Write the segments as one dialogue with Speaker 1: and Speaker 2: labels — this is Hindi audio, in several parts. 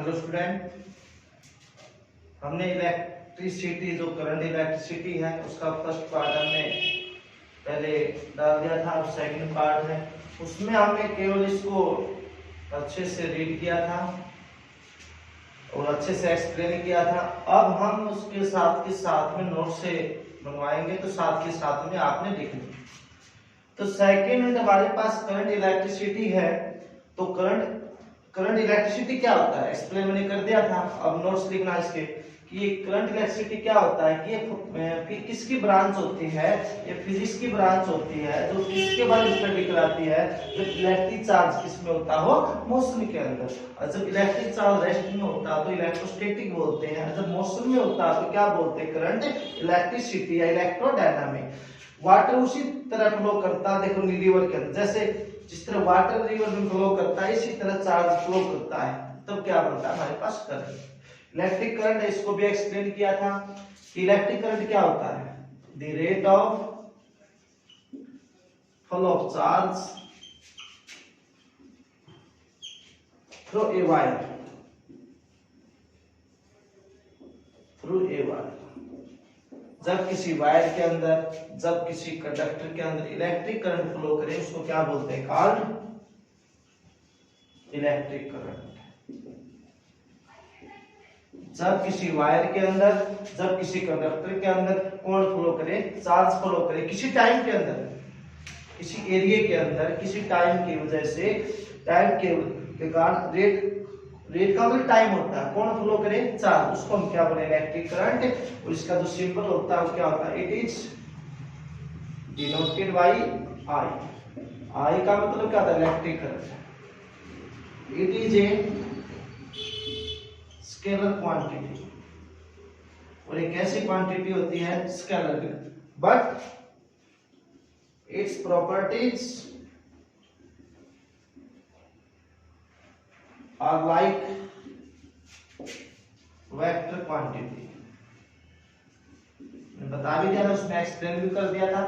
Speaker 1: हेलो स्टूडेंट, हमने इलेक्ट्रिसिटी जो करंट इलेक्ट्रिसिटी है उसका फर्स्ट पार्ट हमने पहले डाल दिया था। अब सेकंड पार्ट है, उसमें हमने केवल इसको अच्छे से रीड किया था और अच्छे से एक्सप्लेन किया था। अब हम उसके साथ के साथ में नोट से बनवाएंगे, तो साथ के साथ में आपने लिखना। तो सेकंड में हमारे पास करंट इलेक्ट्रिसिटी है, तो करंट इलेक्ट्रिसिटी क्या होता है एक्सप्लेन मैंने कर दिया था। अब नोट्स लिखना इसके कि ये करंट इलेक्ट्रिसिटी क्या होता है कि ये किसकी ब्रांच होती है, ये फिजिक्स की ब्रांच होती है जो किसके बारे में स्टडी कराती है। जब इलेक्ट्रिक चार्ज किसमें होता हो, मोशन के अंदर, और जब इलेक्ट्रिक चार्ज रेस्ट में होता है तो इलेक्ट्रोस्टैटिक बोलते हैं, जब मोशन में होता है तो क्या बोलते हैं, करंट इलेक्ट्रिसिटी या इलेक्ट्रोडायनामिक। वाटर उसी तरह फ्लो करता है, देखो रिवर के अंदर जैसे जिस तरह वाटर रिवर में फ्लो करता है इसी तरह चार्ज फ्लो करता है, तब क्या बनता है हमारे पास करंट। इलेक्ट्रिक करंट इसको भी एक्सप्लेन किया था कि इलेक्ट्रिक करंट क्या होता है, the rate of flow of charge through a wire जब किसी वायर के अंदर, जब किसी कंडक्टर के अंदर इलेक्ट्रिक करंट फ्लो करे उसको क्या बोलते हैं, कॉल्ड इलेक्ट्रिक करंट। जब किसी वायर के अंदर, जब किसी कंडक्टर के अंदर कौन फ्लो करे, चार्ज फ्लो करे किसी टाइम के अंदर, किसी एरिया के अंदर, किसी टाइम की वजह से, टाइम के कारण रेट का मतलब टाइम होता है, कौन फ्लो करे, चार्ज, उसको हम क्या बोले, इलेक्ट्रिक करंट। और इसका जो सिंबल होता है वो क्या होता है, it is denoted by I. I का मतलब क्या होता है, electric current. It is a scalar quantity, और एक ऐसी क्वांटिटी होती है scalar, but its properties are like vector quantity. बता भी दिया था, उसमें एक्सप्लेन भी कर दिया था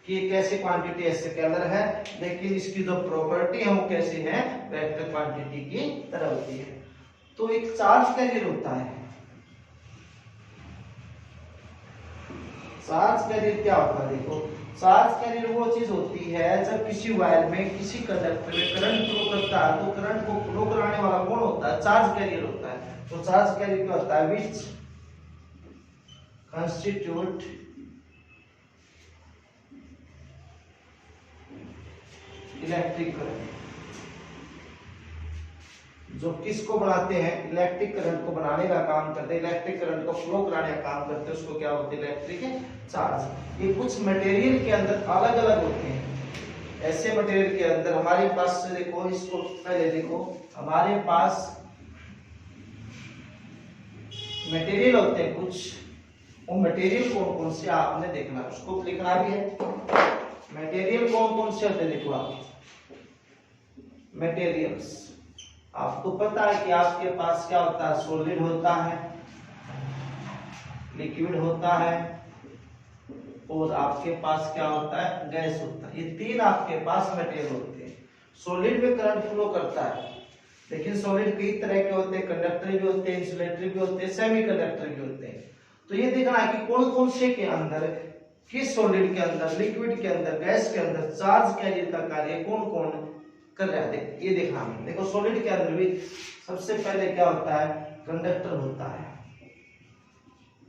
Speaker 1: कि एक ऐसी क्वांटिटी है स्केलर है, लेकिन इसकी जो प्रॉपर्टी है वो कैसी है, वेक्टर क्वांटिटी की तरह होती है। तो एक चार्ज कैरियर होता है, चार्ज कैरियर क्या होता है, देखो चार्ज कैरियर वो चीज होती है जब किसी वायर में, किसी कंडक्टर में करंट फ्लो करता है तो करंट को फ्लो कराने वाला कौन होता है, चार्ज कैरियर होता है। तो चार्ज कैरियर क्या होता है, विच कंस्टिट्यूट इलेक्ट्रिक करंट, जो किसको बनाते हैं, इलेक्ट्रिक करंट को बनाने का काम करते हैं, इलेक्ट्रिक करंट को फ्लो कराने का काम करते हैं, उसको क्या होते हैं, इलेक्ट्रिक चार्ज। ये कुछ मटेरियल के अंदर अलग अलग होते हैं। ऐसे मटेरियल के अंदर हमारे पास देखो, इसको पहले देखो, हमारे पास मटेरियल होते हैं कुछ, वो मटेरियल कौन कौन से आपने देखना, उसको लिखना भी है। मटेरियल कौन कौन से होते हैं, देखो आप मटेरियल्स, आपको पता है कि आपके पास क्या होता है, सॉलिड होता है, लिक्विड होता है, और आपके पास क्या होता है, गैस होता है। ये तीन आपके पास मटेरियल होते हैं। सॉलिड में करंट फ्लो करता है, लेकिन सॉलिड कई तरह के होते हैं, कंडक्टर भी होते हैं, इंसुलेटर भी होते हैं, सेमीकंडक्टर भी होते हैं। तो ये देखना है कि कौन कौन से के अंदर, किस सॉलिड के अंदर, लिक्विड के अंदर, गैस के अंदर चार्ज कैरियर का कार्य कौन कौन कर रहा है, ये देखना है। देखो सॉलिड के अंदर भी सबसे पहले क्या होता है, कंडक्टर होता है।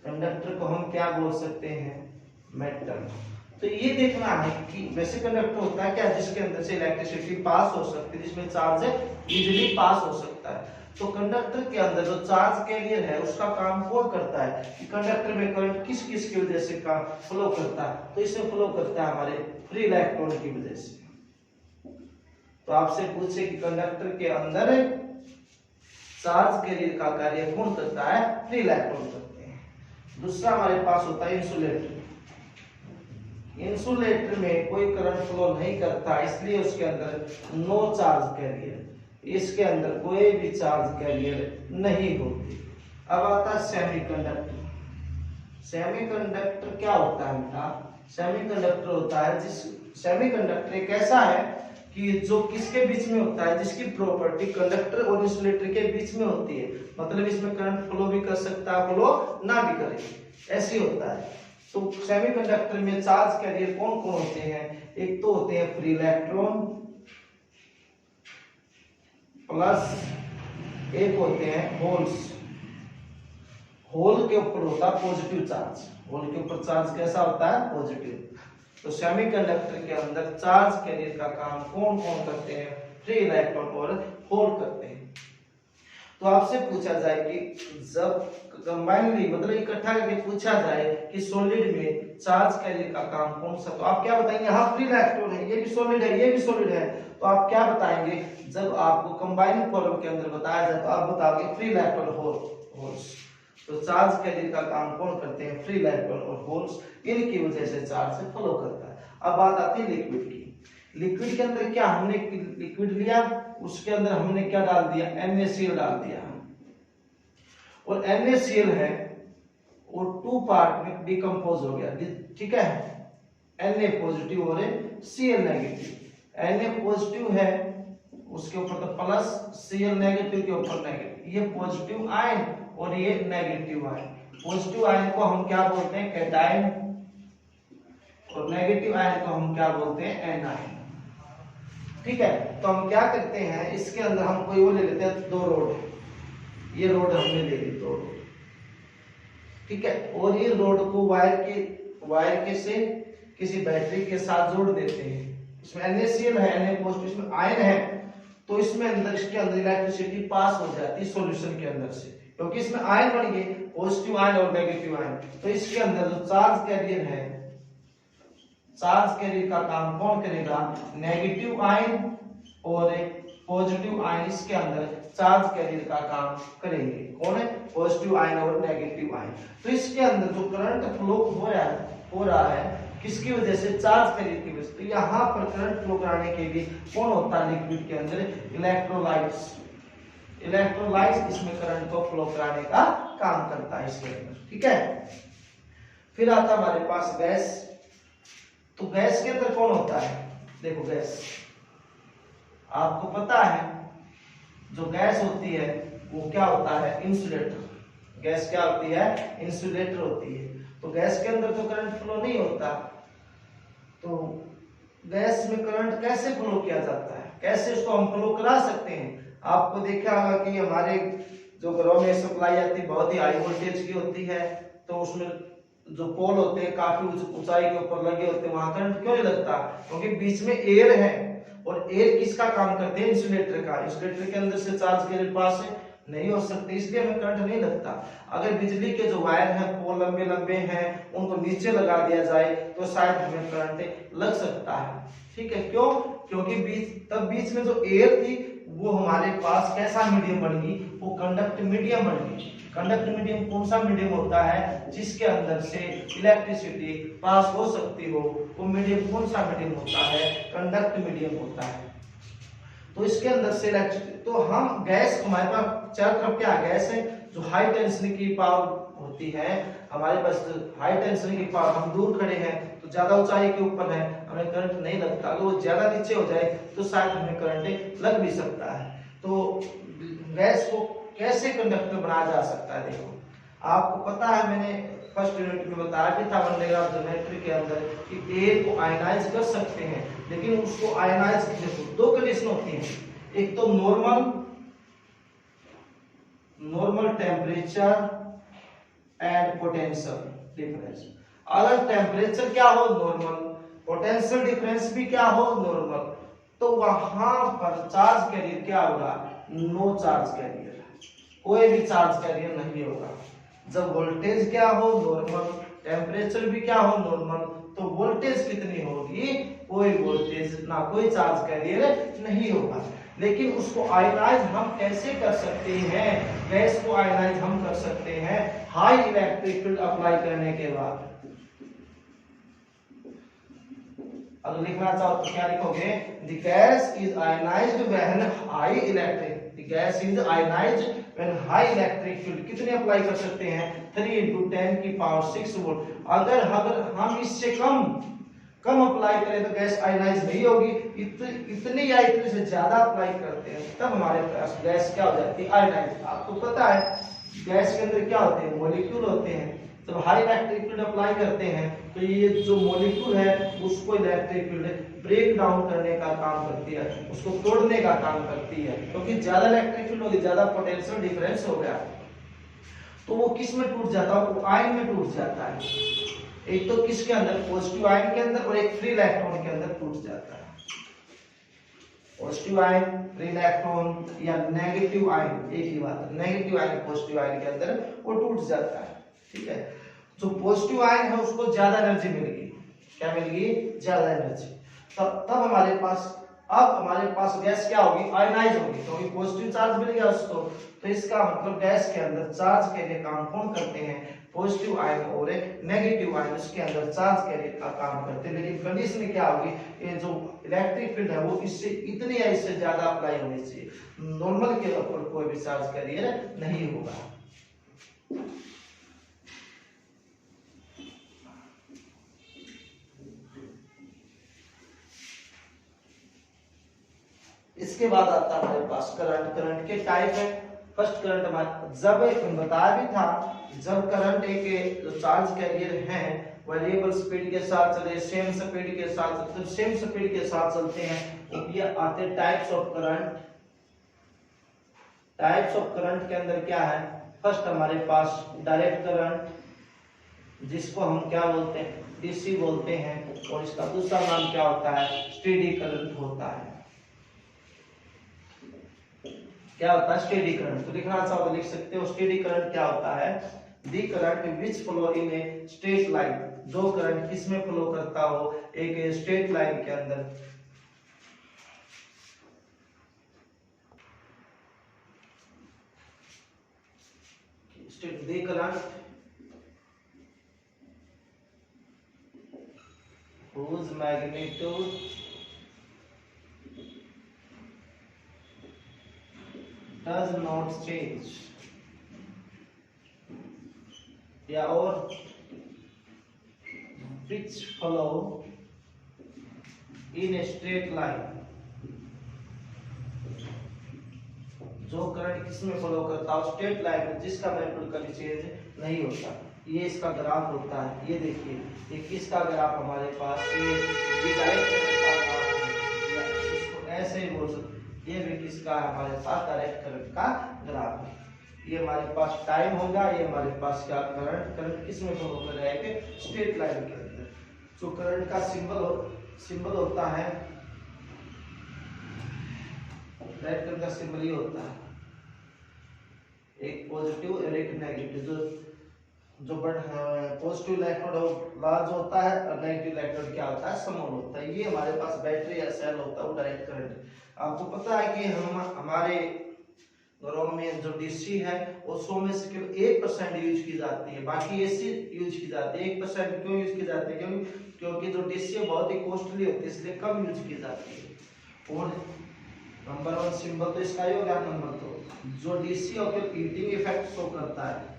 Speaker 1: कंडक्टर को हम क्या बोल सकते हैं, मेटल। तो ये देखना है कि वैसे कंडक्टर होता है क्या, जिसके अंदर से इलेक्ट्रिसिटी पास हो सकती है, जिसमें चार्ज इजीली पास हो सकता है। तो कंडक्टर के अंदर जो चार्ज कैरियर है उसका काम कौन करता है, कि कंडक्टर में करंट किस किस की वजह से काम फ्लो करता है, तो इसमें फ्लो करता है हमारे फ्री इलेक्ट्रॉन की वजह से। तो आपसे पूछे कि कंडक्टर के अंदर चार्ज कैरियर का कार्य कौन करता है, फ्री इलेक्ट्रॉन करते हैं। दूसरा हमारे पास होता है इंसुलेटर। इंसुलेटर में कोई करंट फ्लो नहीं करता, इसलिए उसके अंदर नो चार्ज कैरियर, इसके अंदर कोई भी चार्ज कैरियर नहीं होती। अब आता है सेमीकंडक्टर। सेमीकंडक्टर क्या होता है बेटा, सेमीकंडक्टर होता है जिस, सेमीकंडक्टर एक ऐसा है कि जो किसके बीच में होता है, जिसकी प्रॉपर्टी कंडक्टर और इंसुलेटर के बीच में होती है, मतलब इसमें करंट फ्लो भी कर सकता है, फ्लो ना भी करे, ऐसे होता है। तो सेमीकंडक्टर में चार्ज कैरियर कौन कौन होते हैं? एक तो होते हैं फ्री इलेक्ट्रॉन, प्लस एक होते हैं होल्स। होल के ऊपर होता है पॉजिटिव चार्ज, होल के ऊपर चार्ज कैसा होता है? पॉजिटिव। तो सेमीकंडक्टर के अंदर चार्ज कैरियर का काम कौन कौन करते हैं? फ्री इलेक्ट्रॉन और होल करते हैं। तो आपसे पूछा जाए कि जब कंबाइनली मतलब इकट्ठा करके पूछा जाए कि सॉलिड में चार्ज कैरियर का काम कौन सा, तो आप क्या बताएंगे? हाँ, फ्री इलेक्ट्रॉन है, ये भी सॉलिड है, ये भी सॉलिड है। तो आप क्या बताएंगे? जब आपको कंबाइंड फॉर्म के अंदर बताया जाए तो आप बताओगे फ्री इलेक्ट्रॉन होल्स। तो चार्ज कैरियर का काम कौन करते हैं? फ्री इलेक्ट्रॉन और होल्स, इनकी वजह से चार्ज से फ्लो करता है। अब बात आती है लिक्विड की। लिक्विड के अंदर क्या हमने लिक्विड लिया, उसके अंदर हमने क्या डाल दिया? NaCl डाल दिया, और NaCl है वो 2 पार्ट में डिकम्पोज हो गया, ठीक है, Na पॉजिटिव और Cl नेगेटिव। Na पॉजिटिव है उसके ऊपर तो प्लस, Cl नेगेटिव के ऊपर नेगेटिव, ये पॉजिटिव आयन और ये नेगेटिव आयन। पॉजिटिव आयन को हम क्या बोलते हैं? कैटायन, और नेगेटिव आयन को हम क्या बोलते हैं? एनायन, ठीक है। तो हम क्या करते हैं, इसके अंदर हम कोई वो ले लेते हैं, 2 रोड, ये रोड हमने ले ली 2 रोड, ठीक है, और ये रोड को वायर के से किसी बैटरी के साथ जोड़ देते हैं। इसमें NaCl है, Na पॉजिटिव, इसमें आयन है, तो इसमें अंदर इसके अंदर इलेक्ट्रिसिटी पास हो जाती है सॉल्यूशन के अंदर से, क्योंकि इसमें आयन बन गए, पॉजिटिव आयन और नेगेटिव आयन। तो इसके अंदर जो चार्ज कैरियर है, चार्ज कैरियर का काम कौन करेगा? नेगेटिव आयन और पॉजिटिव आयन इसके अंदर चार्ज कैरियर का काम करेंगे। कौन है? पॉजिटिव आयन और नेगेटिव आयन। तो इसके अंदर जो करंट फ्लो हो रहा है किसकी वजह से? चार्ज कैरियर की वजह से। तो यहाँ पर करंट फ्लो कराने के लिए कौन होता है लिक्विड के अंदर? इलेक्ट्रोलाइट्स। इलेक्ट्रोलाइट्स इसमें करंट को फ्लो कराने का काम करता है इसके अंदर, ठीक है। फिर आता हमारे पास गैस। तो गैस के अंदर कौन होता है? देखो गैस, आपको पता है जो गैस होती है वो क्या होता है? इंसुलेटर। गैस क्या होती है? इंसुलेटर होती है। तो गैस के अंदर तो करंट फ्लो नहीं होता, तो गैस में करंट कैसे फ्लो किया जाता है? कैसे उसको हम फ्लो करा सकते हैं? आपको देखा होगा कि हमारे जो घरों में सप्लाई आती है बहुत ही हाई वोल्टेज की होती है, तो उसमें जो पोल होते हैं काफी ऊंचाई के ऊपर लगे होते हैं, वहां करंट क्यों नहीं लगता? क्योंकि बीच में एयर है, और एयर किसका काम करते हैं? इंसुलेटर का। इंसुलेटर के अंदर से चार्ज के पास नहीं हो सकते, इसलिए हमें करंट नहीं लगता। अगर बिजली के जो वायर हैं पोल लंबे लंबे हैं, उनको नीचे लगा दिया जाए तो शायद हमें करंट लग सकता है, ठीक है। क्यों? क्योंकि बीच में जो एयर थी वो हमारे पास कैसा मीडियम बन गई? वो कंडक्ट मीडियम बन गई। कंडक्ट मीडियम कौन सा मीडियम होता है? जिसके अंदर से इलेक्ट्रिसिटी पास हो सकती हो, वो मीडियम कौन सा मीडियम होता है? कंडक्ट मीडियम होता है। तो इसके अंदर से इलेक्ट्रिसिटी, तो हम गैस, हमारे पास चारों तरफ क्या गैस है? जो हाई टेंशन की पावर होती है हमारे पास, हाई टेंशन की पावर, हम दूर खड़े हैं तो ज्यादा ऊंचाई के ऊपर है, हमें करंट नहीं लगता। अगर वो ज्यादा नीचे हो जाए तो शायद हमें करंट लग भी सकता है। तो गैस को कैसे कंडक्टर बनाया जा सकता है? देखो, आपको पता है, मैंने फर्स्ट यूनिट में बताया भी था वन लेयर ऑफ ज्योमेट्री के अंदर कि एयर को आयनाइज कर सकते हैं, लेकिन उसको आयनाइज, देखो 2 कंडीशन होती हैं। एक तो normal temperature and potential difference. अगर टेम्परेचर क्या हो? नॉर्मल, पोटेंशियल डिफरेंस भी क्या हो? नॉर्मल, तो वहां पर चार्ज कैरियर क्या होगा? नो चार्ज कैरियर, कोई भी चार्ज कैरियर नहीं होगा। जब वोल्टेज क्या हो? नॉर्मल, टेम्परेचर भी क्या हो? नॉर्मल, तो वोल्टेज कितनी होगी? कोई वोल्टेज ना, कोई चार्ज कैरियर नहीं होगा। लेकिन उसको आयनाइज हम कैसे कर सकते हैं? गैस को आयनाइज हम कर सकते हैं हाई इलेक्ट्रिक फील्ड अप्लाई करने के बाद। अगर लिखना चाहो तो क्या लिखोगे? The gas is ionized when high electric, the gas is ionized when high electric field कितने अप्लाई कर सकते हैं? 3 × 10⁶ वोल्ट। अगर हम इससे कम अप्लाई करें तो गैस आयनाइज नहीं होगी, इतनी या इतने से ज्यादा अप्लाई करते हैं तब हमारे पास गैस क्या हो जाती है, आयनाइज। आपको पता है गैस के अंदर क्या होते हैं, मॉलिक्यूल होते हैं। जब हाई इलेक्ट्रिक फील्ड अप्लाई करते हैं तो ये जो मॉलिक्यूल है उसको इलेक्ट्रिक फील्ड ब्रेक डाउन करने का काम करती है, उसको तोड़ने का काम करती है, क्योंकि ज्यादा इलेक्ट्रिक फील्ड होगी, ज्यादा पोटेंशियल डिफरेंस हो गया तो वो किस में टूट जाता है, वो आयन में टूट जाता है। एक तो किसके अंदर, पॉजिटिव आयन के अंदर, और एक फ्री इलेक्ट्रॉन के अंदर टूट जाता है। पॉजिटिव आयन, फ्री इलेक्ट्रॉन या नेगेटिव आयन, एक ही बात है, नेगेटिव आयन पॉजिटिव आयन के अंदर वो टूट जाता है। ठीक है, जो पॉजिटिव आयन है उसको ज्यादा एनर्जी मिल गई, क्या मिल गई, ज्यादा एनर्जी। तब हमारे पास, अब हमारे पास गैस क्या होगी, आयनाइज होगी, क्योंकि पॉजिटिव चार्ज मिल गया उसको। तो इसका मतलब गैस के अंदर चार्ज कैरियर काम कौन करते हैं, पॉजिटिव आयन और नेगेटिव आयन उसके अंदर चार्ज कैरियर का काम करते हैं। लेकिन कंडीशन क्या होगी, ये जो इलेक्ट्रिक फील्ड है वो इससे इतनी या इससे ज्यादा अप्लाई होनी चाहिए, नॉर्मल के ऊपर कोई भी चार्ज कैरियर नहीं होगा। इसके बाद आता है हमारे पास करंट। करंट के टाइप है। फर्स्ट करंट हमारे, जब बताया भी था, जब करंट एक जो चार्ज कैरियर है वेरिएबल स्पीड के साथ चले, सेम स्पीड के साथ, तो सेम स्पीड के साथ चलते हैं, तो ये आते types of current. Types of current के अंदर क्या है, फर्स्ट हमारे पास डायरेक्ट करंट, जिसको हम क्या बोलते हैं, डीसी बोलते हैं, और इसका दूसरा नाम क्या होता है, स्टेडी करंट होता है। क्या होता है, स्टेडी करंट। तो लिखना चाहो तो लिख सकते हो, स्टेडी करंट क्या होता है, दी current which flow in a straight line, जो करंट किस में फ्लो करता हो, एक स्ट्रेट लाइन के अंदर। दी current whose magnitude does not change, या और which follow in a straight line, जो करंट किसमें फॉलो करता है, स्ट्रेट लाइन में, जिसका मैग्नीट्यूड कभी चेंज नहीं होता। ये इसका ग्राफ होता है। ये देखिए, ये किसका ग्राफ हमारे पास, ये डायरेक्ट करंट का ग्राफ है, या इसको ऐसे ही बोल सकते, ये भी किसका है, हमारे पास डायरेक्ट करंट का ग्राफ है। ये हमारे पास टाइम होगा, ये हमारे पास क्या करंट, करंट किस में फ्लो कर रहा है, स्ट्रेट लाइन के अंदर। जो करंट का सिंबल होता है, डायरेक्ट करंट का सिंबल ये होता है, एक पॉजिटिव और एक नेगेटिव। जो पॉजिटिव इलेक्ट्रोड लार्ज होता है और नेगेटिव इलेक्ट्रोड क्या होता है, स्मॉल होता है। ये हमारे पास बैटरी या सेल होता है, वो डायरेक्ट करंट। आपको पता है कि हमारे घरों में जो डीसी है वो 100 में से केवल 1% यूज की जाती है, बाकी एसी यूज की जाती है। 1% क्यों यूज की जाती है, क्योंकि जो डीसी है बहुत ही कॉस्टली होती है, इसलिए कम यूज की जाती है। और नंबर 1 सिंबल तो इसका ही हो गया। नंबर 2, जो डीसी होकर हीटिंग इफेक्ट शो करता है,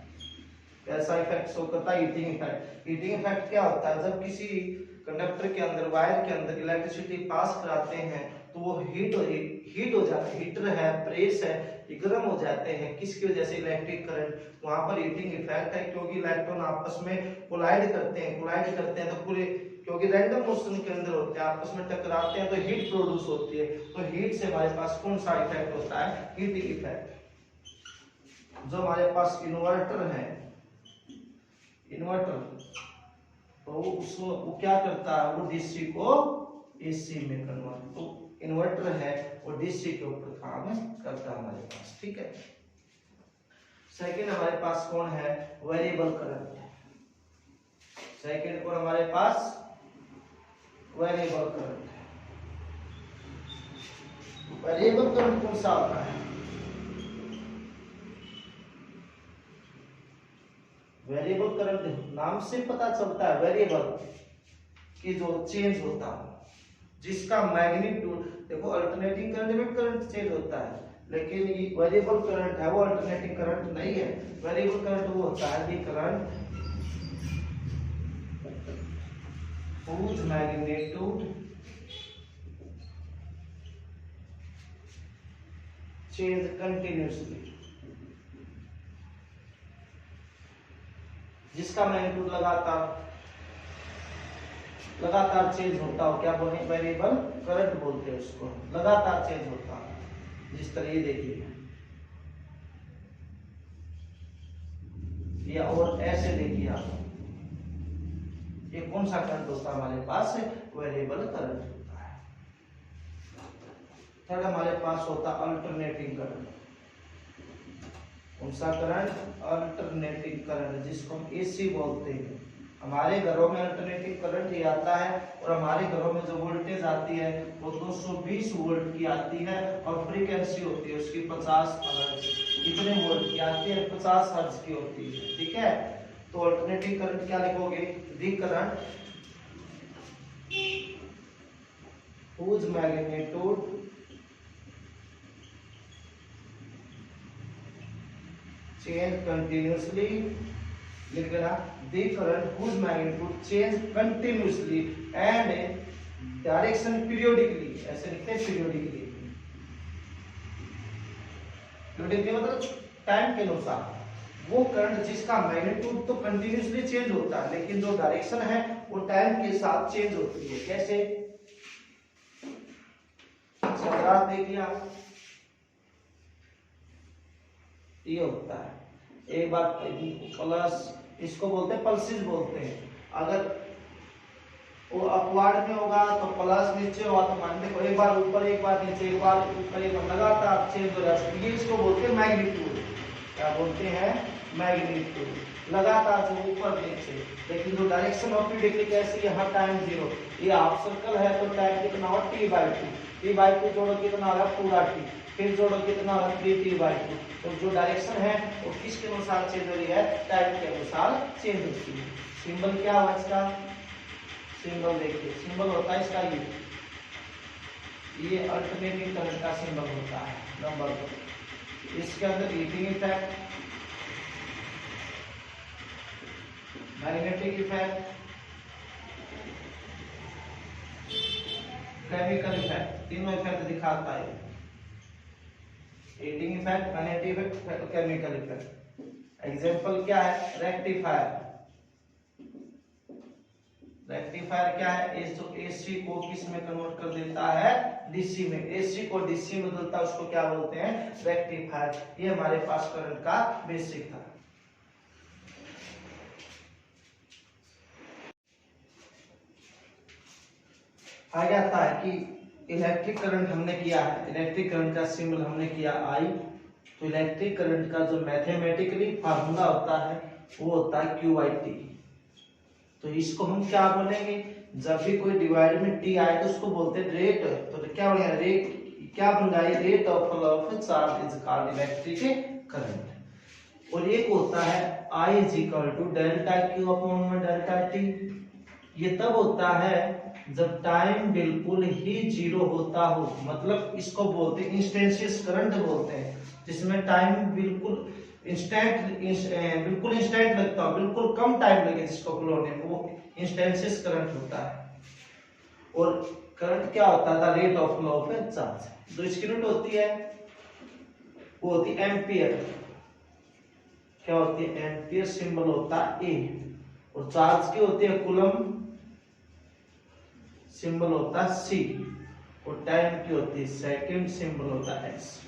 Speaker 1: कैसा इफेक्ट शो करता है, हीटिंग इफेक्ट। हीटिंग इफेक्ट क्या होता है, जब किसी कंडक्टर के अंदर, वायर के अंदर इलेक्ट्रिसिटी पास कराते हैं तो वो हीट हो जाता है, हीटर है, प्रेस है, ये गर्म हो जाते हैं। किसकी वजह से, इलेक्ट्रिक करंट। वहां पर हीटिंग इफेक्ट है, क्योंकि इलेक्ट्रॉन आपस में कोलाइड करते हैं तो पूरे, क्योंकि रैंडम मोशन के अंदर होते हैं, आपस में टकराते हैं तो हीट प्रोड्यूस होती है। तो हीट से हमारे पास कौन सा इफेक्ट होता है, हीटिंग इफेक्ट। जो हमारे पास इन्वर्टर है, तो उसको वो क्या करता है, वो डीसी को एसी में कन्वर्ट, तो इन्वर्टर है वो डीसी के ऊपर काम करता है हमारे पास। ठीक है, सेकंड हमारे पास कौन है, वेरिएबल करंट। सेकंड कौन हमारे पास, वेरिएबल करंट है। वेरिएबल करंट कौन सा होता है, वेरिएबल करंट नाम से पता चलता है, वेरिएबल की जो चेंज होता है, जिसका मैग्नीट्यूड, देखो अल्टरनेटिंग करंट में करंट चेंज होता है, लेकिन ये वेरिएबल करंट है वो अल्टरनेटिंग करंट नहीं है। वेरिएबल करंट वो होता है दी current whose magnitude change continuously, जिसका मैग्नीट्यूड लगातार चेंज होता हो, क्या बोले, वेरिएबल करंट बोलते हैं उसको, लगातार चेंज होता है। जिस तरह ये देखिए, या और ऐसे देखिए आप, ये कौन सा करंट होता है हमारे पास, वेरिएबल करंट होता है। थर्ड हमारे पास होता है अल्टरनेटिंग करंट। कौन सा करंट, अल्टरनेटिंग करंट, जिसको हम एसी बोलते हैं। हमारे घरों में अल्टरनेटिंग करंट ही आता है, और हमारे घरों में जो वोल्टेज आती है वो 220 वोल्ट की आती है, और फ्रीक्वेंसी होती है उसकी 50 हर्ट्ज। कितने वोल्ट की आती है, 50 हर्ट्ज की होती है, ठीक है। तो अल्टरनेटिंग करंट क्या लिखोगे, दी current whose magnitude change continuously, लिख देना, the current whose magnitude change continuously and direction periodically, ऐसे लिखते हैं periodically। periodically मतलब टाइम के अनुसार, वो करंट जिसका मैग्नीट्यूड तो कंटिन्यूसली चेंज होता है, लेकिन जो डायरेक्शन है वो टाइम के साथ चेंज होती है। कैसे, ग्राफ देखिए आप, ये होता है, एक बार प्लस, इसको बोलते हैं पल्सेस बोलते हैं। अगर वो अपवार्ड में होगा तो प्लस, नीचे होगा तो मान देखो एक बार ऊपर एक बार नीचे, एक बार ऊपर एक बार, लगातार चेंज हो रहा है, ये इसको बोलते हैं मैग्नीट्यूड। क्या बोलते हैं, मैग्नीट्यूड, लगातार जो ऊपर नीचे। लेकिन जो डायरेक्शन ऑफ पीरियड कैसी है, हर टाइम जीरो। ये हाफ सर्कल है तो टाइम कितना हो, t/2, t/2 जोड़ो कितना होगा, पूरा t, फिर जोड़ो कितना होगा, 3t/2। तो जो डायरेक्शन है वो किसके अनुसार चेंज हो रही है, टाइम के अनुसार चेंज होती है। सिंबल क्या हुआ इसका, सिंबल देखिए, सिंबल होता है इसका ये अल्टरनेटिंग करंट का सिंबल होता है। नंबर 2, इसके अंदर heating effect, magnetic effect, chemical effect, तीनों इफेक्ट दिखाता है। Heating effect, magnetic effect, chemical effect. Example क्या है, रेक्टिफायर। रेक्टिफायर क्या है, जो एसी को किस में कन्वर्ट कर देता है, डीसी में। एसी को डीसी में बदलता है, उसको क्या बोलते हैं, रेक्टिफायर। ये हमारे पास करंट का बेसिक था। आगे आता है कि इलेक्ट्रिक करंट हमने किया है, इलेक्ट्रिक करंट का सिंबल हमने किया आई। तो इलेक्ट्रिक करंट का जो मैथमेटिकली फार्मूला होता है वो होता है QIT। तो इसको हम क्या बोलेंगे, जब भी कोई डिवाइड में टी आए तो उसको बोलते हैं रेट। तो क्या बोलेंगे, रेट क्या बन रहा है, rate of flow of charge is called electric current. और एक होता है I = delta Q upon delta T। ये तब होता है जब टाइम बिल्कुल ही जीरो होता हो, मतलब इसको बोलते हैं इंस्टेंशियस करंट बोलते हैं, जिसमें टाइम बिल्कुल बिल्कुल इंस्टेंट लगता हो, बिल्कुल कम टाइम लगे जिसको फ्लो होने में, वो इंस्टेंशियस करंट होता है। और करंट क्या होता था, rate of flow of charge. जो इसकी यूनिट होती है वो होती है एम्पियर। क्या होती है, एम्पियर। सिंबल होता है ए। और चार्ज की होती है कूलम, सिंबल होता है सी। और टाइम की होती है सेकंड, सिंबल होता है एस।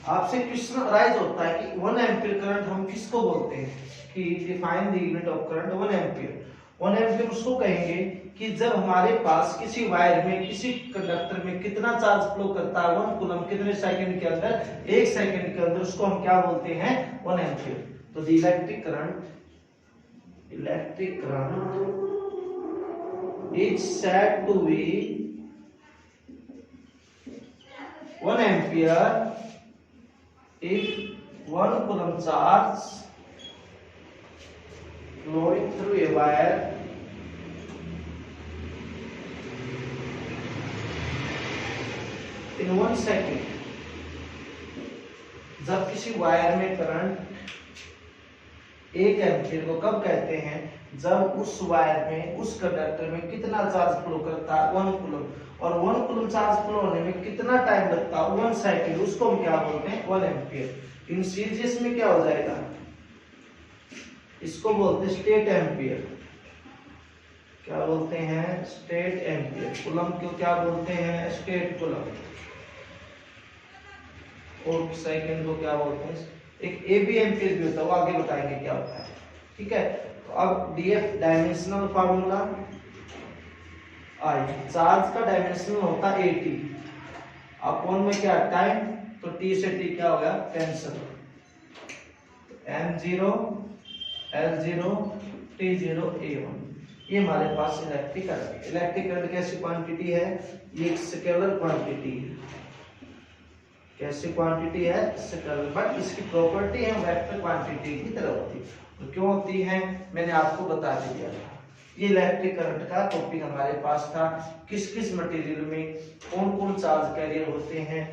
Speaker 1: आपसे क्वेश्चन अराइज होता है कि 1 एम्पियर करंट हम किसको बोलते हैं, कि define the unit of current 1 ampere. 1 ampere उसको कहेंगे कि जब हमारे पास किसी वायर में, किसी कंडक्टर में कितना चार्ज फ्लो करता है, 1 कूलम कितने सेकंड के अंदर, 1 सेकंड के अंदर, उसको हम क्या बोलते हैं, 1 एम्पियर। तो the electric current is said to be 1 ampere if 1 coulomb charge flowing through a wire in 1 second। जब किसी वायर में करंट 1 एम्पियर को कब कहते हैं, जब उस वायर में, उस कंडक्टर में कितना चार्ज फ्लो करता है, 1 कूलम, और 1 कूलम चार्ज फ्लो होने में कितना टाइम लगता है, 1 साइकिल, उसको हम क्या बोलते हैं, 1 एम्पियर। इन सीरीज में क्या हो जाएगा, इसको बोलते हैं स्टेट एम्पियर। क्या बोलते हैं, स्टेट एम्पियर। कूलम को क्या बोलते हैं, स्टेट कूलम। और सेकंड को क्या बोलते हैं, एक एबी एम्पियर भी होता है, वो आगे बताएंगे क्या होता है। ठीक है, तो अब डीएफ डायमेंशनल फार्मूला, आई चार्ज का डायमेंशनल होता है 80 अपॉन में क्या टाइम, तो टी से टी क्या हो गया, cancel, m0 l0 t0 a1। ये हमारे पास इलेक्ट्रिक करंट। इलेक्ट्रिक करंट कैसी क्वांटिटी है, ये एक स्केलर क्वांटिटी है। कैसी क्वांटिटी है, स्केलर, बट इसकी प्रॉपर्टी है वेक्टर क्वांटिटी की तरह होती है। तो क्यों होती है, मैंने आपको बता दिया था। ये इलेक्ट्रिक करंट का टॉपिक हमारे पास था, किस किस मटेरियल में कौन कौन चार्ज कैरियर होते हैं।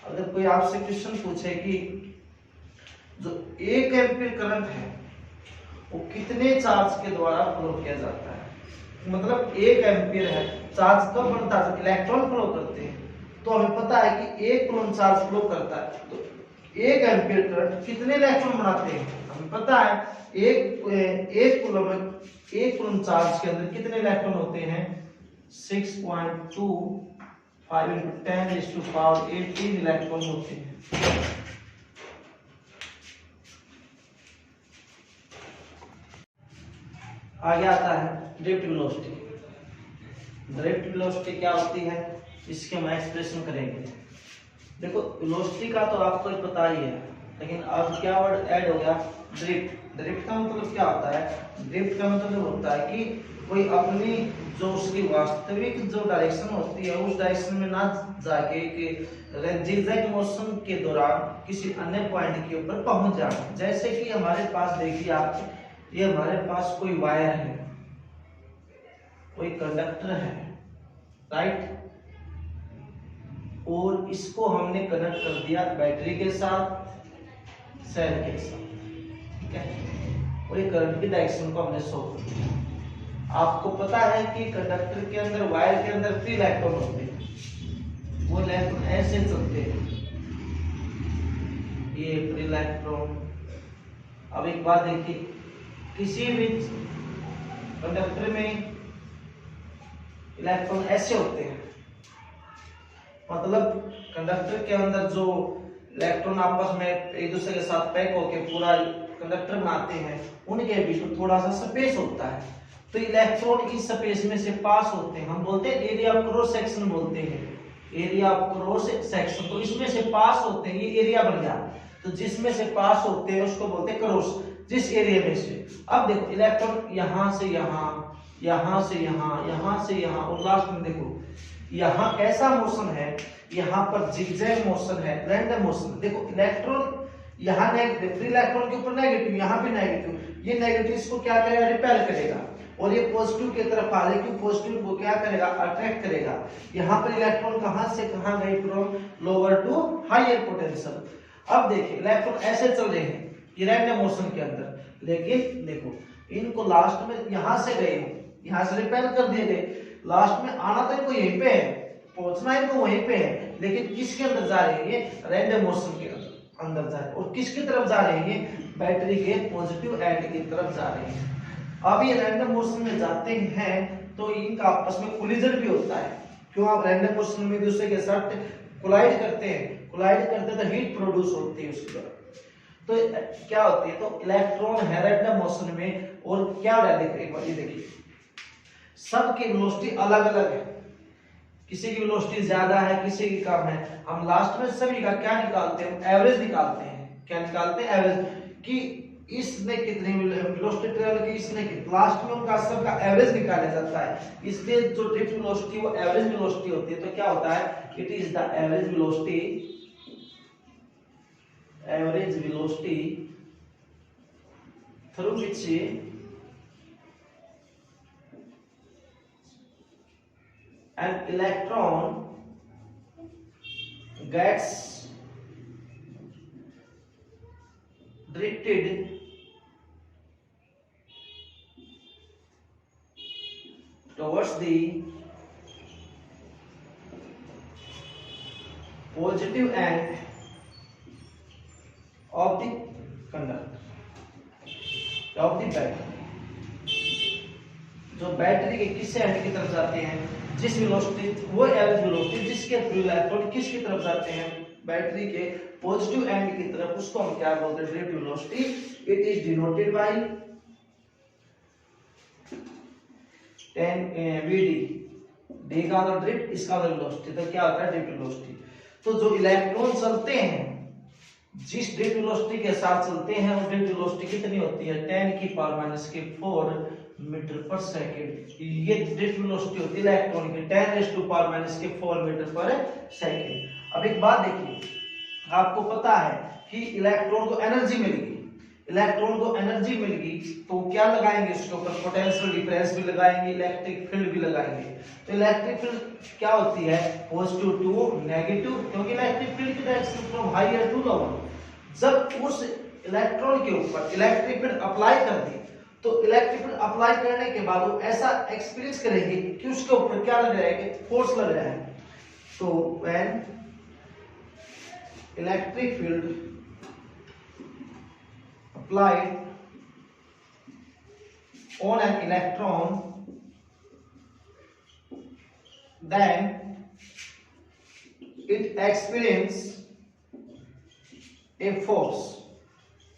Speaker 1: अगर कोई आपसे क्वेश्चन पूछे कि जो 1 एम्पीयर करंट है वो कितने चार्ज के द्वारा फ्लो किया जाता है, मतलब 1 एम्पीयर है, चार्ज कब बनता है, इलेक्ट्रॉन फ्लो करते हैं, तो हमें पता है कि 1 कूलम चार्ज फ्लो करता है, तो 1 एम्पीयर करंट कितने इलेक्ट्रॉन बनाते हैं, हमें पता है एक कूलम चार्ज के अंदर कितने इलेक्ट्रॉन होते हैं, 6.25 × 10⁻18 इलेक्ट्रॉन होते हैं। आगे आता है ड्रिफ्ट वेलोसिटी। ड्रिफ्ट वेलोसिटी क्या होती है, इसके हम एक्सप्रेशन करेंगे। देखो वेलोसिटी का तो आपको पता ही है, लेकिन अब क्या वर्ड ऐड हो गया, ड्रिफ्ट। ड्रिफ्ट का मतलब क्या होता है, ड्रिफ्ट का मतलब होता है कि कोई अपनी जो उसकी वास्तविक जो डायरेक्शन होती है उस डायरेक्शन में ना जाके कि जिगजैग मोशन के दौरान किसी अन्य पॉइंट के ऊपर पहुंच जाना। जैसे कि हमारे पास देखिए आप, ये हमारे पास कोई वायर है, कोई कंडक्टर है, राइट, और इसको हमने कनेक्ट कर दिया बैटरी के साथ, सेल के साथ, ठीक है, और ये करंट की डायरेक्शन को हमने शो कर दिया। आपको पता है कि कंडक्टर के अंदर, वायर के अंदर फ्री इलेक्ट्रॉन होते हैं, वो इलेक्ट्रॉन ऐसे चलते हैं, ये फ्री इलेक्ट्रॉन। अब एक बात देखिए, किसी भी कंडक्टर में इलेक्ट्रॉन ऐसे होते हैं, मतलब कंडक्टर के अंदर जो इलेक्ट्रॉन आपस में एक दूसरे के साथ पैक होकर पूरा कंडक्टर बनाते हैं, उनके बीच में थोड़ा सा स्पेस होता है, तो इलेक्ट्रॉन इस स्पेस में से पास होते हैं, हम बोलते हैं एरिया ऑफ क्रॉस सेक्शन बोलते हैं, एरिया ऑफ क्रॉस सेक्शन। तो इसमें से पास होते हैं, ये एरिया बन गया, तो जिसमें से पास होते हैं उसको बोलते हैं क्रॉस, जिस एरिया में से। अब देखो इलेक्ट्रॉन यहां से यहां, यहां से यहां, यहां से यहां, और लास्ट में देखो यहाँ कैसा मोशन है, यहाँ पर जिगजैग मोशन है, रैंडम मोशन। देखो इलेक्ट्रॉन यहाँ नेगेटिव, फ्री इलेक्ट्रॉन के ऊपर नेगेटिव, यहाँ भी नेगेटिव, ये नेगेटिव इसको क्या करेगा, रिपेल करेगा, और ये पॉजिटिव की तरफ आ रही, पॉजिटिव को क्या करेगा, अट्रैक्ट करेगा। यहाँ पर इलेक्ट्रॉन कहां से कहां गए, from lower to higher potential. अब देखिए इलेक्ट्रॉन ऐसे चल रहे हैं ये रैंडम मोशन के अंदर, लेकिन देखो इनको लास्ट में यहां से गए, यहां से रिपेल कर दिए गए, लास्ट में आना तो इनको यहीं पे है, पहुंचना इनको वहीं पे है, लेकिन किसके अंदर जा रहे हैं, ये रैंडम मोशन के अंदर जा रहे हैं, और किसकी तरफ जा रहे हैं, ये बैटरी के पॉजिटिव एंड की तरफ जा रहे हैं। अब ये रैंडम मोशन में जाते हैं तो इनका आपस में कोलिजन भी होता है। क्यों, आप रैंडम मोशन में दूसरे के साथ कोलाइड करते हैं, कोलाइड करते हैं तो हीट प्रोड्यूस होती है उसकी तरफ, तो क्या होती है, तो इलेक्ट्रॉन है रैंडम मोशन में, और क्या हो रहा है, एक बार ये देखिए सबकी वेलोसिटी अलग अलग है, किसी की वेलोसिटी ज्यादा है, किसी की कम है। हम लास्ट में सभी का क्या निकालते हैं, एवरेज निकालते हैं। क्या निकालते हैं, एवरेज, कि इसने कितनी वेलोसिटी ट्रेवल की, इसने कितनी, लास्ट में उनका सबका एवरेज निकाला जाता है। इसलिए जो ड्रिफ्ट वेलोसिटी वो एवरेज वेलोसिटी होती है। तो क्या होता है, it is the average velocity through which an electron gets drifted towards the positive end of the conductor of the battery। जो बैटरी के किस एंड की तरफ जाते हैं, जिस वेलोसिटी, वो एवरेज वेलोसिटी जिसके थ्रू इलेक्ट्रॉन किसकी तरफ जाते हैं, बैटरी के पॉजिटिव एंड की तरफ, उसको हम क्या बोलते हैं, drift velocity. It is denoted bye 10 vd। D का मतलब ड्रिफ्ट, इसका मतलब वेलोसिटी, तो क्या होता है ड्रिफ्ट वेलोसिटी। तो जो इलेक्ट्रॉन चलते हैं जिस ड्रिफ्ट वेलोसिटी के साथ चलते हैं, वो ड्रिफ्ट वेलोसिटी कितनी होती है, 10⁻⁴ मीटर पर सेकंड। ये ड्रिफ्ट वेलोसिटी होती है इलेक्ट्रॉन की 10⁻⁴ मीटर पर सेकंड। अब एक बात देखिए, आपको पता है कि इलेक्ट्रॉन को एनर्जी मिल गई, इलेक्ट्रॉन को एनर्जी मिल गई तो क्या लगाएंगे, उसके ऊपर पोटेंशियल डिफरेंस भी लगाएंगे, इलेक्ट्रिक फील्ड भी लगाएंगे। तो इलेक्ट्रिक फील्ड क्या होती है, पॉजिटिव टू नेगेटिव, क्योंकि इलेक्ट्रिक फील्ड की direction from higher to lower. जब उस इलेक्ट्रॉन के ऊपर इलेक्ट्रिक फील्ड अप्लाई कर दी, तो इलेक्ट्रिक फील्ड अप्लाई करने के बाद वो ऐसा एक्सपीरियंस करेंगे कि उसके ऊपर क्या लग रहा है, फोर्स लग रहा है। तो when electric field applied on an electron, then it experience a force।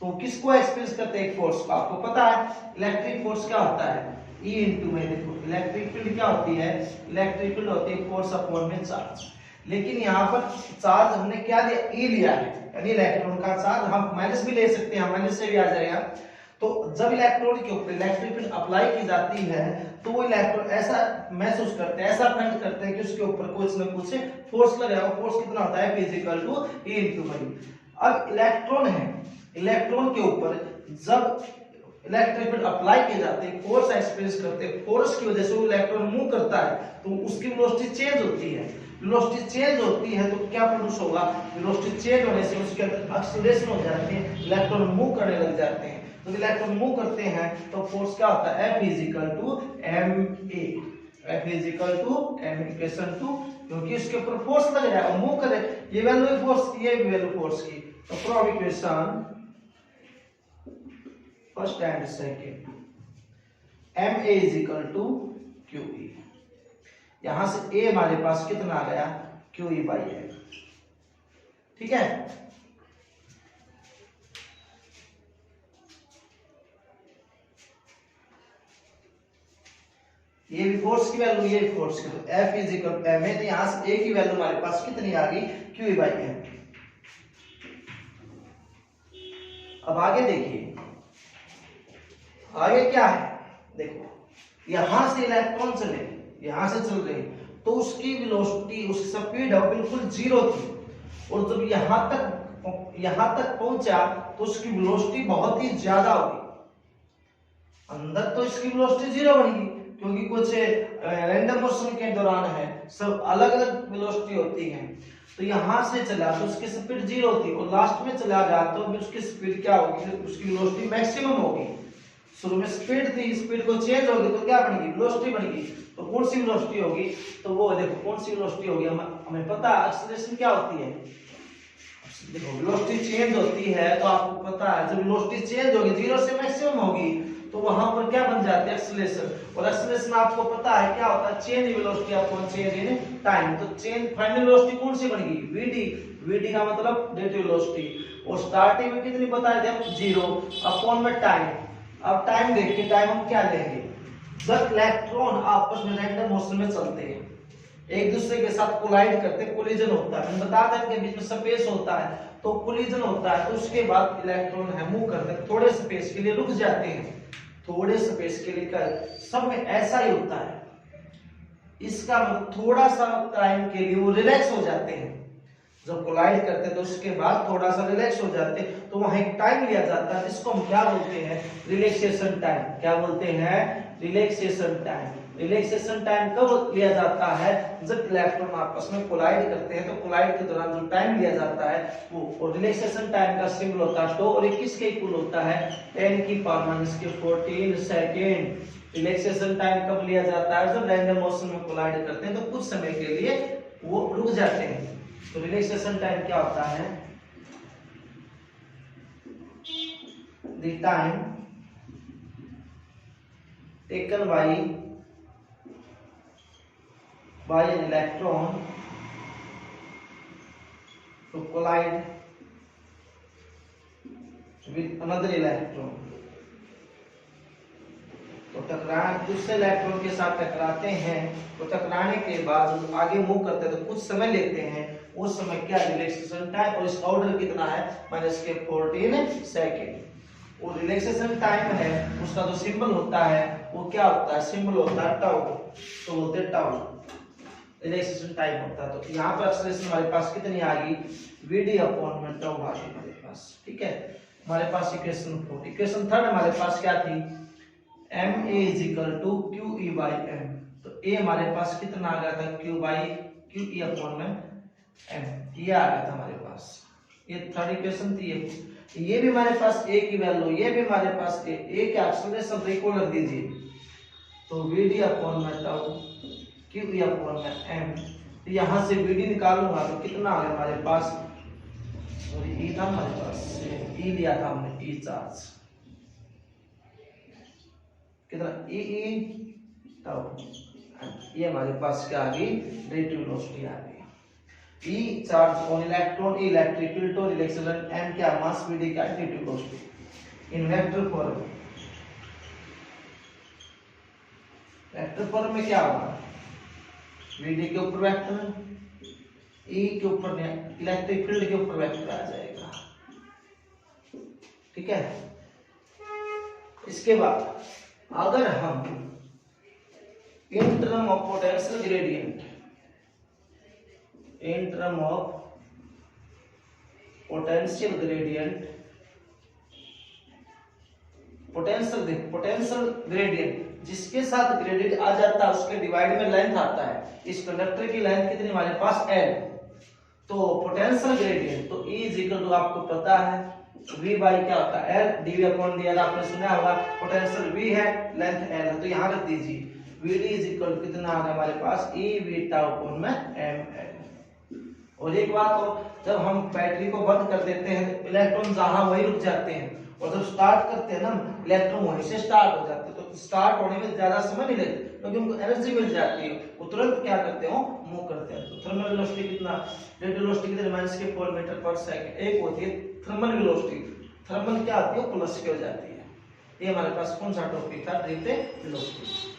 Speaker 1: तो किसको एक्सपीरियंस करते हैं, एक फोर्स को। आपको पता है इलेक्ट्रिक फोर्स क्या होता है, E इंटू में, देखो इलेक्ट्रिक फील्ड क्या होती है, इलेक्ट्रिक फील्ड होती है फोर्स अपॉन में चार्ज। लेकिन यहाँ पर चार्ज हमने क्या लिया, E लिया है, यानी इलेक्ट्रॉन का चार्ज। हम माइनस भी ले सकते हैं, माइनस से भी आ जाएगा। तो जब इलेक्ट्रॉन के ऊपर इलेक्ट्रिक फील्ड अप्लाई की जाती है, तो वो इलेक्ट्रॉन ऐसा महसूस करते हैं, ऐसा फील करते हैं कि उसके ऊपर कुछ न कुछ फोर्स लग रहा है। फोर्स कितना होता है, फिजिकल टू E इंटू में। अब इलेक्ट्रॉन है, इलेक्ट्रॉन के ऊपर जब इलेक्ट्रिक फील्ड अप्लाई किए जाते हैं, फोर्स एक्सपीरियंस करते हैं, फोर्स की वजह से वो इलेक्ट्रॉन मूव करता है, तो उसकी वेलोसिटी चेंज होती है। वेलोसिटी चेंज होती है तो क्या प्रोड्यूस होगा, वेलोसिटी चेंज होने से उसके अंदर एक्सीलरेशन हो जाती है, इलेक्ट्रॉन मूव करने लग जाते हैं। तो इलेक्ट्रॉन मूव करते हैं तो फोर्स क्या होता है, F equal to ma, equation 2, क्योंकि उसके ऊपर फोर्स लग रहा है और मूव करे, ये वैल्यू है फोर्स, ये वैल्यू फोर्स की। तो from equation first and second, ma is equal to QE। यहां से A हमारे पास कितना आ गया, QE/m। ठीक है, ये भी फोर्स की वैल्यू, ये फोर्स की, तो F is equal to ma। तो यहां से A की वैल्यू हमारे पास कितनी आ गई, QE/m। अब आगे देखिए, आगे क्या है, देखो यहां से इलेक्ट्रॉन चले, यहां से चल रहे, तो उसकी वेलोसिटी, उसकी स्पीड है बिल्कुल जीरो थी, और जब यहां तक पहुंचा तो उसकी वेलोसिटी बहुत ही ज्यादा होगी। अंदर तो इसकी वेलोसिटी जीरो बनेगी, क्योंकि कुछ रैंडम मोशन के दौरान है, सब अलग अलग वेलोसिटी होती है। तो यहां से चला तो उसकी स्पीड जीरो थी, और लास्ट में चला गया तो उसकी स्पीड क्या होगी, उसकी वेलोसिटी मैक्सिमम होगी। शुरू में स्पीड थी, स्पीड को चेंज होगी तो क्या बनेगी, वेलोसिटी बनेगी। तो कौन सी वेलोसिटी होगी, तो वो देखो कौन सी वेलोसिटी होगी, हमें पता है एक्सीलरेशन क्या होती है। देखो वेलोसिटी चेंज होती है तो आपको पता है जब वेलोसिटी चेंज होगी, जीरो से मैक्सिमम होगी, तो वहां पर क्या बन जाती है, एक्सीलरेशन। और एक्सीलरेशन आपको पता है क्या होता है, change velocity upon change in time. तो चेंज फाइनल वेलोसिटी कौन सी बनेगी, vd का मतलब डेट वेलोसिटी, और स्टार्टिंग में कितनी बताए थे हम, जीरो, अपॉन में टाइम। अब टाइम देखिए, टाइम हम क्या लेंगे, जब इलेक्ट्रॉन आपस में रैंडम मोशन में चलते हैं, एक दूसरे के साथ कोलाइड करते हैं, कोलिजन होता है, हम बता दें कि बीच में स्पेस होता है, तो कोलिजन होता है, तो उसके बाद इलेक्ट्रॉन है मूव करते हैं, थोड़े स्पेस के लिए रुक जाते हैं, थोड़े स्पेस के लिए कर, सब में ऐसा ही होता है। इसका मतलब थोड़ा सा टाइम के लिए वो रिलैक्स हो जाते हैं, जब कोलाइड करते हैं तो उसके बाद थोड़ा सा रिलैक्स हो जाते हैं, तो वहां एक टाइम लिया जाता है जिसको हम क्या बोलते हैं, रिलैक्सेशन टाइम। क्या बोलते हैं, रिलैक्सेशन टाइम। रिलैक्सेशन टाइम कब लिया जाता है, जब इलेक्ट्रॉन आपस में कोलाइड करते हैं, तो कोलाइड के दौरान जो टाइम लिया जाता है वो, और रिलैक्सेशन टाइम का सिंबल होता है τ, और ये किसके इक्वल होता है, 10⁻⁴ सेकेंड। रिलैक्सेशन टाइम कब लिया जाता है? जब रैंडम मोशन में कोलाइड करते हैं तो कुछ समय के लिए वो रुक जाते हैं। तो रिलैक्सेशन टाइम क्या होता है? The time taken by an electron to collide with another electron। तो दूसरे इलेक्ट्रॉन के साथ टकराते हैं, तो टकराने के बाद जब आगे मूव करते हैं तो कुछ समय लेते हैं। उस समय क्या रिलैक्सेशन टाइम, और इसका ऑर्डर कितना है? -14 सेकेंड। और रिलैक्सेशन टाइम है उसका जो सिंबल होता है वो क्या होता है? सिंबल होता है टाउ। तो बोलते हैं टाउ रिलैक्सेशन टाइम होता है। तो यहाँ पर एक्सेलरेशन हमारे पास कितनी आ गई? VD अपॉन में टाउ आ गई हमारे पास। ठीक है, हमारे पास इक्वेशन 4। इक्वेशन 3 हमारे पास क्या थी? ma = QE/m। तो a हमारे पास कितना आ गया था? QE अपॉन में m, ये आ गया था हमारे पास। ये थर्ड इक्वेशन थी। ये भी हमारे पास a की वैल्यू, ये भी हमारे पास a के एक्सेलरेशन रेको रख दीजिए। तो VD अपॉन में टाउ QE अपॉन में m। तो यहाँ से VD निकालूंगा तो कितना आ गया हमारे पास? सॉरी E था हमारे पास, E लिया था हमने, E चार्ज कितना? E tau. ये हमारे पास क्या आ गई? रिलेटिव वेलोसिटी आ गई। E charge on electron, E electric field, और रिलैक्सेशन m क्या? मास VD का रिलेटिव वेलोसिटी इन वेक्टर फॉर्म। वेक्टर फॉर्म में क्या होगा? VD के ऊपर वेक्टर, E के ऊपर इलेक्ट्रिक फील्ड के ऊपर वेक्टर आ जाएगा। ठीक है, इसके बाद अगर हम in term of potential gradient, in term of potential gradient, potential gradient जिसके साथ ग्रेडियंट आ जाता है उसके डिवाइड में लेंथ आता है। इस कंडक्टर की लेंथ कितनी हमारे पास? L। तो पोटेंशियल ग्रेडियंट तो E = आपको पता है V बाई क्या होता है? L dV upon dr। आपने सुना होगा, पोटेंशियल V है, लेंथ L है, तो यहाँ रख दीजिए। VD = कितना आ रहा हमारे पास? EV टाउ अपॉन में ml। और एक बात और, जब हम बैटरी को बंद कर देते हैं इलेक्ट्रॉन जहां वही रुक जाते हैं, और जब स्टार्ट करते हैं ना इलेक्ट्रॉन वहीं से स्टार्ट हो जाते हैं। तो स्टार्ट होने में ज्यादा समय नहीं लगता क्योंकि उनको एनर्जी मिल जाती है, वो तुरंत क्या करते हो? मूव करते हैं। तो थर्मल वेलोसिटी कितना? रेडियल वेलोसिटी कितनी? -4 मीटर/सेकंड। एक होती है थर्मल वेलोसिटी, थर्मल क्या आती है? प्लस की हो जाती है। ये हमारे पास कौन सा टॉपिक था? Radial velocity.